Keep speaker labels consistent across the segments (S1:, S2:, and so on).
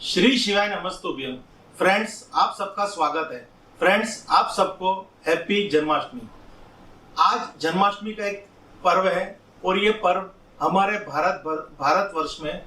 S1: श्री शिवाय नमस्तुभ्यम। फ्रेंड्स, आप सबका स्वागत है। फ्रेंड्स, आप सबको हैप्पी जन्माष्टमी। आज जन्माष्टमी का एक पर्व है और ये पर्व हमारे भारतवर्ष में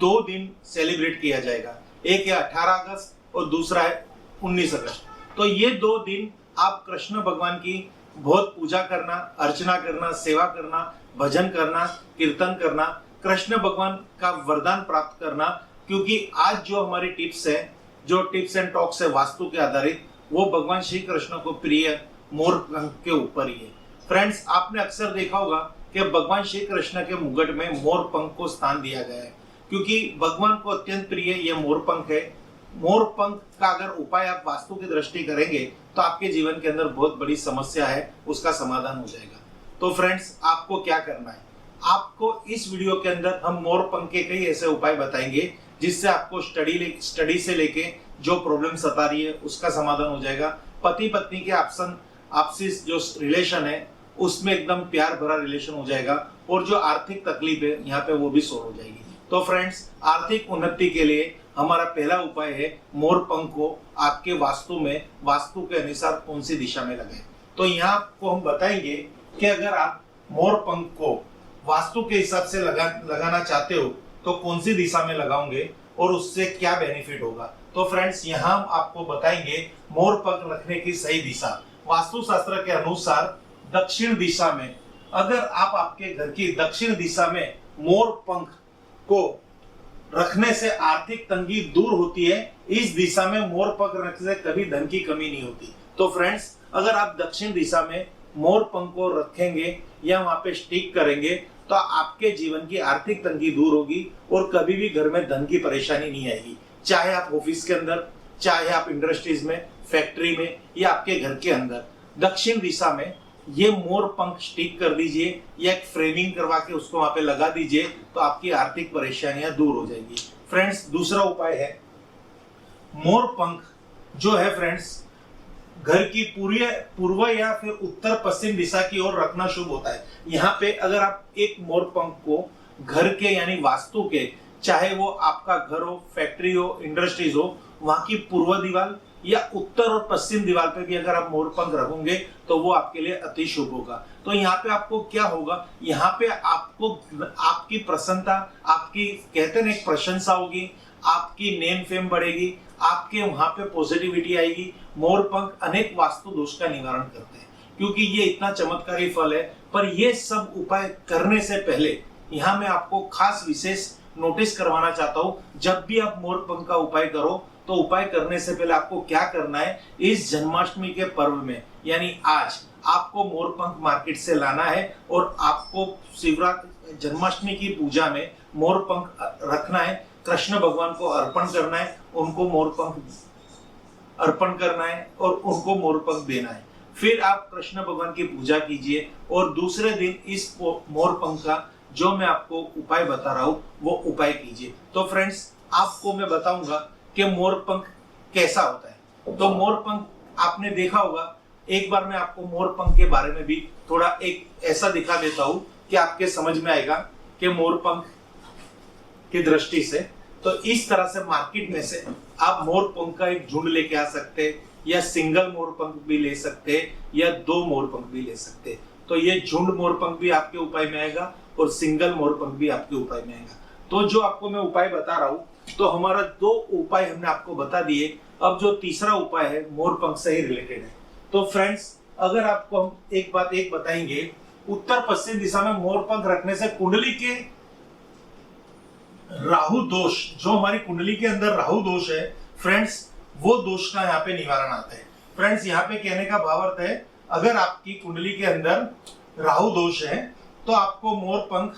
S1: 2 दिन सेलिब्रेट किया जाएगा। एक है 18 अगस्त और दूसरा है 19 अगस्त। तो ये 2 दिन आप कृष्ण भगवान की बहुत पूजा करना, अर्चना करना, सेवा करना, भजन करना, कीर्तन करना, कृष्ण भगवान का वरदान प्राप्त करना, क्योंकि आज जो हमारी टिप्स है, जो टिप्स एंड टॉक्स है वास्तु के आधारित, वो भगवान श्री कृष्ण को प्रिय मोर पंख के ऊपर ही है। फ्रेंड्स, आपने अक्सर देखा होगा कि भगवान श्री कृष्ण के मुकुट में मोर पंख को स्थान दिया गया है, क्योंकि भगवान को अत्यंत प्रिय ये मोर पंख है। मोर पंख का अगर उपाय आप वास्तु की दृष्टि करेंगे तो आपके जीवन के अंदर बहुत बड़ी समस्या है, उसका समाधान हो जाएगा। तो फ्रेंड्स, आपको क्या करना है? आपको इस वीडियो के अंदर हम मोर पंख के कई ऐसे उपाय बताएंगे जिससे आपको स्टडी से लेके जो प्रॉब्लम सता रही है उसका समाधान हो जाएगा। पति पत्नी के आपसी जो रिलेशन है उसमें एकदम प्यार भरा रिलेशन हो जाएगा और जो आर्थिक तकलीफ है यहाँ पे वो भी सॉल्व हो जाएगी। तो फ्रेंड्स, आर्थिक उन्नति के लिए हमारा पहला उपाय है मोर पंख को आपके वास्तु के अनुसार कौन सी दिशा में लगाएं। तो यहाँ आपको हम बताएंगे कि अगर आप मोर पंख को वास्तु के हिसाब से लगाना चाहते हो तो कौन सी दिशा में लगाओगे और उससे क्या बेनिफिट होगा। तो फ्रेंड्स, यहाँ हम आपको बताएंगे मोर पंख रखने की सही दिशा। वास्तु शास्त्र के अनुसार दक्षिण दिशा में, अगर आप आपके घर की दक्षिण दिशा में मोर पंख को रखने से आर्थिक तंगी दूर होती है। इस दिशा में मोर पंख रखने से कभी धन की कमी नहीं होती। तो फ्रेंड्स, अगर आप दक्षिण दिशा में मोर पंख को रखेंगे या वहां पे स्टिक करेंगे तो आपके जीवन की आर्थिक तंगी दूर होगी और कभी भी घर में धन की परेशानी नहीं आएगी। चाहे आप ऑफिस के अंदर, चाहे आप इंडस्ट्रीज में, फैक्ट्री में या आपके घर के अंदर दक्षिण दिशा में ये मोर पंख स्टिक कर दीजिए या एक फ्रेमिंग करवा के उसको वहां पे लगा दीजिए तो आपकी आर्थिक परेशानियां दूर हो जाएगी। फ्रेंड्स, दूसरा उपाय है मोर पंख जो है फ्रेंड्स घर की पूर्व या फिर उत्तर पश्चिम दिशा की ओर रखना शुभ होता है। यहाँ पे अगर आप एक मोर पंख को घर के यानी वास्तु के, चाहे वो आपका घर हो, फैक्ट्री हो, इंडस्ट्रीज हो, वहां की पूर्व दीवार या उत्तर और पश्चिम दीवार पे भी अगर आप मोर पंख रखोगे तो वो आपके लिए अति शुभ होगा। तो यहाँ पे आपको क्या होगा, यहाँ पे आपको आपकी प्रसन्नता, आपकी कहते हैं एक प्रशंसा होगी, आपकी नेम फेम बढ़ेगी, आपके वहां पे पॉजिटिविटी आएगी। मोर पंख अनेक वास्तु दोष का निवारण करते हैं, क्योंकि ये इतना चमत्कारी फल है। पर ये सब उपाय करने से पहले यहाँ मैं आपको खास विशेष नोटिस करवाना चाहता हूँ। जब भी आप मोर पंख का उपाय करो तो उपाय करने से पहले आपको क्या करना है, इस जन्माष्टमी के पर्व में यानी आज आपको मोर पंख मार्केट से लाना है और आपको शिवरात्रि जन्माष्टमी की पूजा में मोर पंख रखना है, कृष्ण भगवान को अर्पण करना है, उनको मोर पंख अर्पण करना है और उनको मोर पंख देना है। फिर आप कृष्ण भगवान की पूजा कीजिए और दूसरे दिन इस मोर पंख का जो मैं आपको उपाय बता रहा हूं वो उपाय कीजिए। तो फ्रेंड्स, आपको मैं बताऊंगा कि मोर पंख कैसा होता है। तो मोर पंख आपने देखा होगा, एक बार मैं आपको मोर पंख के बारे में भी थोड़ा एक ऐसा दिखा देता हूं कि आपके समझ में आएगा कि मोर पंख की दृष्टि से। तो इस तरह से मार्केट में से आप मोर पंख का एक झुंड लेके आ सकते हैं या सिंगल मोर पंख भी ले सकते हैं या 2 मोर पंख भी ले सकते हैं। तो ये झुंड मोर पंख भी आपके उपाय में आएगा और सिंगल मोर पंख भी आपके उपाय में आएगा। तो जो आपको मैं उपाय बता रहा हूँ, तो हमारा 2 उपाय हमने आपको बता दिए। अब जो तीसरा उपाय है मोर पंख से ही रिलेटेड है। तो फ्रेंड्स, अगर आपको हम एक बात बताएंगे, उत्तर पश्चिम दिशा में मोर पंख रखने से कुंडली के राहु दोष, जो हमारी कुंडली के अंदर राहु दोष है फ्रेंड्स, वो दोष का यहाँ पे निवारण आता है। फ्रेंड्स, यहाँ पे कहने का भावार्थ है, अगर आपकी कुंडली के अंदर राहु दोष है तो आपको मोर पंख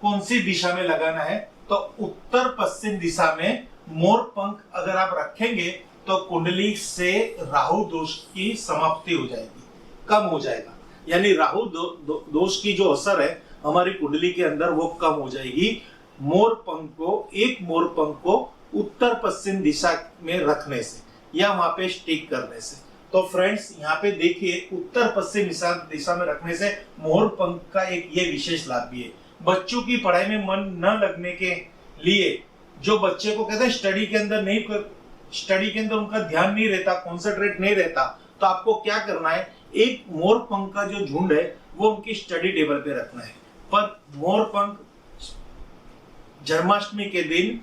S1: कौन सी दिशा में लगाना है, तो उत्तर पश्चिम दिशा में मोर पंख अगर आप रखेंगे तो कुंडली से राहु दोष की समाप्ति हो जाएगी, कम हो जाएगा। यानी राहु दोष की जो असर है हमारी कुंडली के अंदर वो कम हो जाएगी मोर पंख को उत्तर पश्चिम दिशा में रखने से या वहां पे स्टिक करने से। तो फ्रेंड्स, यहाँ पे देखिए, उत्तर पश्चिम दिशा में रखने से मोर पंख का एक ये विशेष लाभ भी है। बच्चों की पढ़ाई में मन न लगने के लिए जो बच्चे को कहते हैं स्टडी के अंदर उनका ध्यान नहीं रहता, कॉन्सेंट्रेट नहीं रहता, तो आपको क्या करना है, एक मोर पंख का जो झुंड है वो उनकी स्टडी टेबल पे रखना है। पर मोर पंख जन्माष्टमी के दिन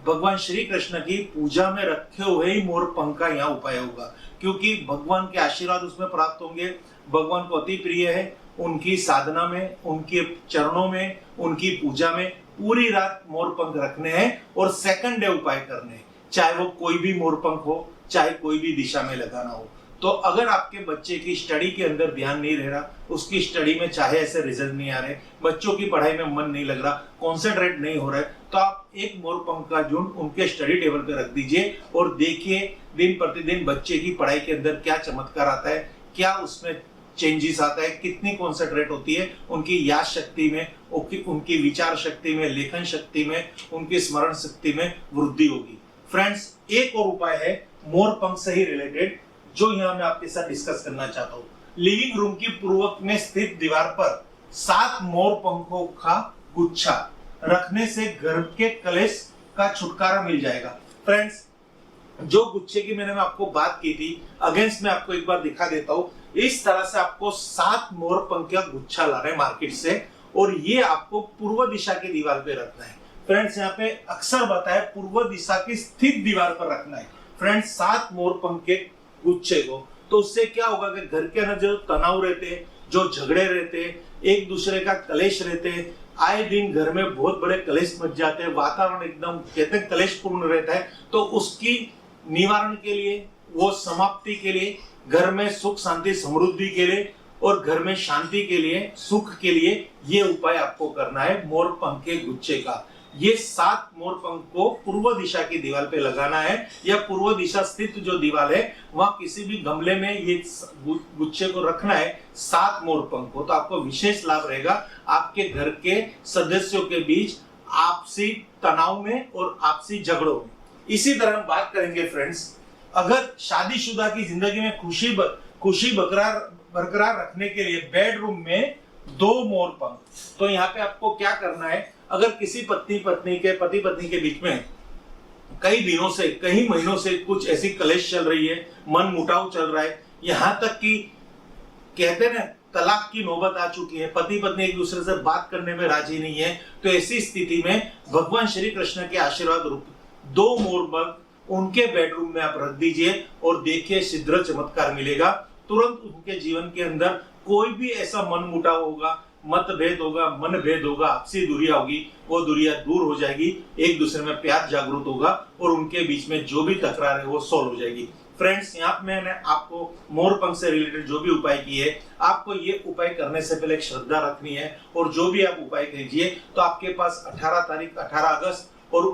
S1: भगवान श्री कृष्ण की पूजा में रखे हुए ही मोर पंख का यहाँ उपाय होगा, क्योंकि भगवान के आशीर्वाद उसमें प्राप्त होंगे। भगवान को अति प्रिय है, उनकी साधना में, उनके चरणों में, उनकी पूजा में पूरी रात मोर पंख रखने हैं और सेकंड डे उपाय करने हैं, चाहे वो कोई भी मोर पंख हो, चाहे कोई भी दिशा में लगाना हो। तो अगर आपके बच्चे की स्टडी के अंदर ध्यान नहीं रह रहा, उसकी स्टडी में चाहे ऐसे रिजल्ट नहीं आ रहे, बच्चों की पढ़ाई में मन नहीं लग रहा, कॉन्सेंट्रेट नहीं हो रहा है, तो आप एक मोर पंख का झुंड उनके स्टडी टेबल पे रख दीजिए और देखिए दिन प्रतिदिन बच्चे की पढ़ाई के अंदर क्या चमत्कार आता है, क्या उसमें चेंजेस आता है, कितनी कॉन्सेंट्रेट होती है, उनकी याद शक्ति में, उनकी विचार शक्ति में, लेखन शक्ति में, उनकी स्मरण शक्ति में वृद्धि होगी। फ्रेंड्स, एक और उपाय है मोर पंख से ही रिलेटेड, जो यहाँ मैं आपके साथ डिस्कस करना चाहता हूँ। लिविंग रूम की पूर्वक में स्थित दीवार पर 7 मोर पंखों का गुच्छा रखने से घर के कलेश का छुटकारा मिल जाएगा। फ्रेंड्स, जो गुच्छे की मैंने आपको बात की थी, अगेंस्ट में आपको एक बार दिखा देता हूँ। इस तरह से आपको 7 मोर पंख का गुच्छा ला रहे हैं मार्केट से, और ये आपको पूर्व दिशा की दीवार पे रखना है। फ्रेंड्स, यहाँ पे अक्सर बताया पूर्व दिशा की स्थित दीवार पर रखना है। फ्रेंड्स, 7 मोर पंख के गुच्छे को, तो उससे क्या होगा कि घर के अंदर जो तनाव रहते हैं, जो झगड़े रहते हैं, एक दूसरे का कलेश रहते हैं, आए दिन घर में बहुत बड़े कलेश मच जाते हैं, वातावरण एकदम कहते हैं कलेशपूर्ण रहता है, तो उसकी निवारण के लिए, वो समाप्ति के लिए, घर में सुख शांति समृद्धि के लिए और घर में शांति के लिए, सुख के लिए ये उपाय आपको करना है मोर पंख के गुच्छे का। ये 7 मोर पंख को पूर्व दिशा की दीवार पे लगाना है, या पूर्व दिशा स्थित जो दीवार है वहां किसी भी गमले में ये गुच्छे को रखना है, 7 मोर पंख को। तो आपको विशेष लाभ रहेगा आपके घर के सदस्यों के बीच आपसी तनाव में और आपसी झगड़ों में। इसी तरह हम बात करेंगे फ्रेंड्स, अगर शादीशुदा की जिंदगी में खुशी बरकरार रखने के लिए बेडरूम में 2 मोर पंख, तो यहाँ पे आपको क्या करना है, अगर किसी पति पत्नी के बीच में कई दिनों से, कई महीनों से कुछ ऐसी कलेश चल रही है, मन मुटाव चल रहा है, यहां तक कि कहते ना तलाक की नौबत आ चुकी है, पति पत्नी एक दूसरे से बात करने में राजी नहीं है, तो ऐसी स्थिति में भगवान श्री कृष्ण के आशीर्वाद रूप 2 मोर पंख उनके बेडरूम में आप रख दीजिए और देखिए शीघ्र चमत्कार मिलेगा। तुरंत उनके जीवन के अंदर कोई भी ऐसा मन मुटाव होगा, मतभेद होगा, मनभेद होगा, आपसी दूरियां होगी, वो दूरियां दूर हो जाएगी, एक दूसरे में प्यार जागृत होगा और उनके बीच में जो भी तकरार है वो सॉल्व हो जाएगी। फ्रेंड्स, यहाँ पे मैंने आपको मोर पंख से रिलेटेड जो भी उपाय किए, आपको ये उपाय करने से पहले एक श्रद्धा रखनी है, और जो भी आप उपाय कीजिए तो आपके पास 18 अगस्त और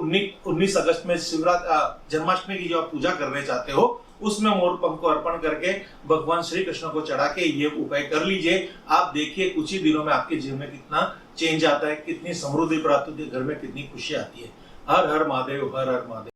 S1: 19 अगस्त में जन्माष्टमी की जो आप पूजा करने चाहते हो, उसमें मोर पंख को अर्पण करके भगवान श्री कृष्ण को चढ़ा के ये उपाय कर लीजिए। आप देखिए कुछ ही दिनों में आपके जीवन में कितना चेंज आता है, कितनी समृद्धि प्राप्त होती है, घर में कितनी खुशी आती है। हर हर महादेव, हर हर महादेव।